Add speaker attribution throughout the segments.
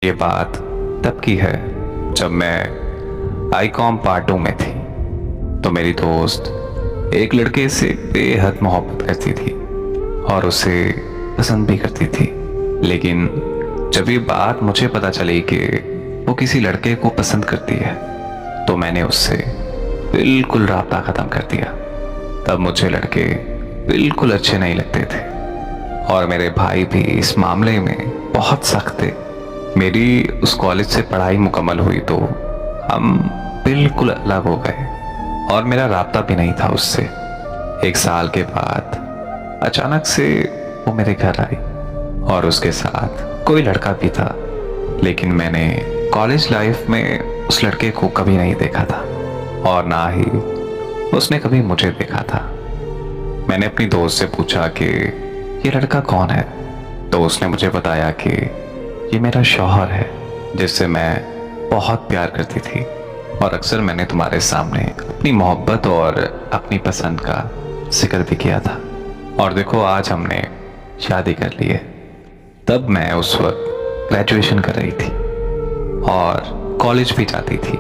Speaker 1: ये बात तब की है जब मैं आईकॉम पार्ट 2 में थी। तो मेरी दोस्त एक लड़के से बेहद मोहब्बत करती थी और उसे पसंद भी करती थी। लेकिन जब ये बात मुझे पता चली कि वो किसी लड़के को पसंद करती है तो मैंने उससे बिल्कुल राब्ता ख़त्म कर दिया। तब मुझे लड़के बिल्कुल अच्छे नहीं लगते थे और मेरे भाई भी इस मामले में बहुत सख्त थे। मेरी उस कॉलेज से पढ़ाई मुकम्मल हुई तो हम बिल्कुल अलग हो गए और मेरा राब्ता भी नहीं था उससे। एक साल के बाद अचानक से वो मेरे घर आई और उसके साथ कोई लड़का भी था। लेकिन मैंने कॉलेज लाइफ में उस लड़के को कभी नहीं देखा था और ना ही उसने कभी मुझे देखा था। मैंने अपनी दोस्त से पूछा कि ये लड़का कौन है, तो उसने मुझे बताया कि ये मेरा शौहर है जिससे मैं बहुत प्यार करती थी और अक्सर मैंने तुम्हारे सामने अपनी मोहब्बत और अपनी पसंद का जिक्र भी किया था। और देखो आज हमने शादी कर ली है। तब मैं उस वक्त ग्रेजुएशन कर रही थी और कॉलेज भी जाती थी।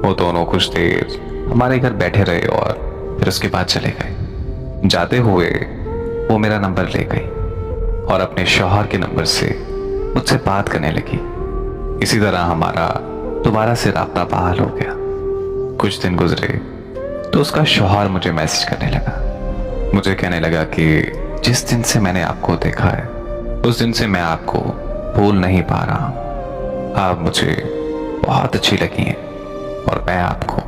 Speaker 1: वो दोनों कुछ देर हमारे घर बैठे रहे और फिर उसके बाद चले गए। जाते हुए वो मेरा नंबर ले गई और अपने शौहर के नंबर से मुझसे बात करने लगी। इसी तरह हमारा दोबारा से राब्ता बहाल हो गया। कुछ दिन गुजरे तो उसका शौहर मुझे मैसेज करने लगा। मुझे कहने लगा कि जिस दिन से मैंने आपको देखा है उस दिन से मैं आपको भूल नहीं पा रहा हूँ। आप मुझे बहुत अच्छी लगी हैं और मैं आपको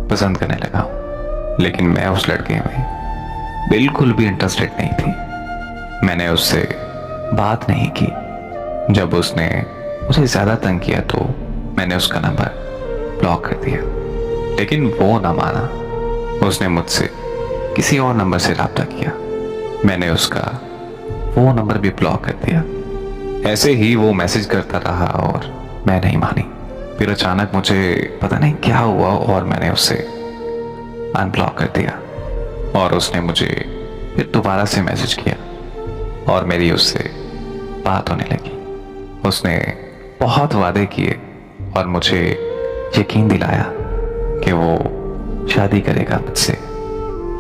Speaker 1: पसंद करने लगा हूँ। लेकिन मैं उस लड़के में बिल्कुल भी इंटरेस्टेड नहीं थी। मैंने उससे बात नहीं की। जब उसने मुझे ज़्यादा तंग किया तो मैंने उसका नंबर ब्लॉक कर दिया। लेकिन वो ना माना, उसने मुझसे किसी और नंबर से रब्ता किया। मैंने उसका वो नंबर भी ब्लॉक कर दिया। ऐसे ही वो मैसेज करता रहा और मैं नहीं मानी। फिर अचानक मुझे पता नहीं क्या हुआ और मैंने उसे अनब्लॉक कर दिया और उसने मुझे फिर दोबारा से मैसेज किया और मेरी उससे बात होने लगी। उसने बहुत वादे किए और मुझे यकीन दिलाया कि वो शादी करेगा मुझसे।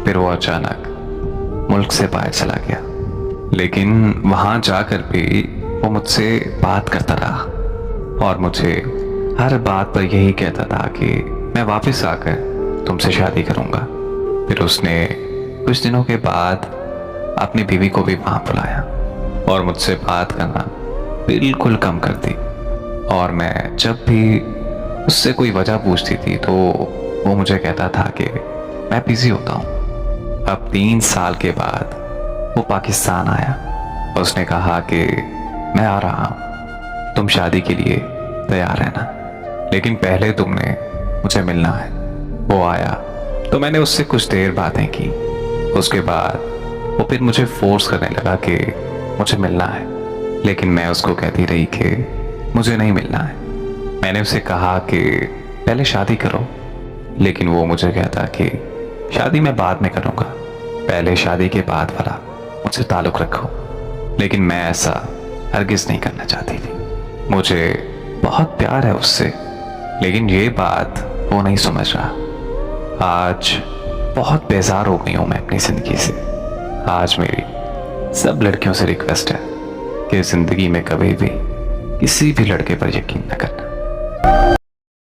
Speaker 1: फिर वो अचानक मुल्क से बाहर चला गया। लेकिन वहाँ जाकर भी वो मुझसे बात करता रहा और मुझे हर बात पर यही कहता था कि मैं वापस आकर तुमसे शादी करूँगा। फिर उसने कुछ दिनों के बाद अपनी बीवी को भी वहाँ बुलाया और मुझसे बात करना बिल्कुल कम कर दी। और मैं जब भी उससे कोई वजह पूछती थी तो वो मुझे कहता था कि मैं बिजी होता हूँ। अब 3 साल के बाद वो पाकिस्तान आया। उसने कहा कि मैं आ रहा हूँ, तुम शादी के लिए तैयार रहना, लेकिन पहले तुमने मुझे मिलना है। वो आया तो मैंने उससे कुछ देर बातें की। उसके बाद वो फिर मुझे फोर्स करने लगा कि मुझे मिलना है, लेकिन मैं उसको कहती रही कि मुझे नहीं मिलना है। मैंने उसे कहा कि पहले शादी करो, लेकिन वो मुझे कहता कि शादी मैं बाद में करूँगा, पहले शादी के बाद वाला मुझसे ताल्लुक़ रखो। लेकिन मैं ऐसा हरगिज़ नहीं करना चाहती थी। मुझे बहुत प्यार है उससे, लेकिन ये बात वो नहीं समझ रहा। आज बहुत बेजार हो गई हूँ मैं अपनी ज़िंदगी से। आज मेरी सब लड़कियों से रिक्वेस्ट है कि ज़िंदगी में कभी भी किसी भी लड़के पर यकीन न करना।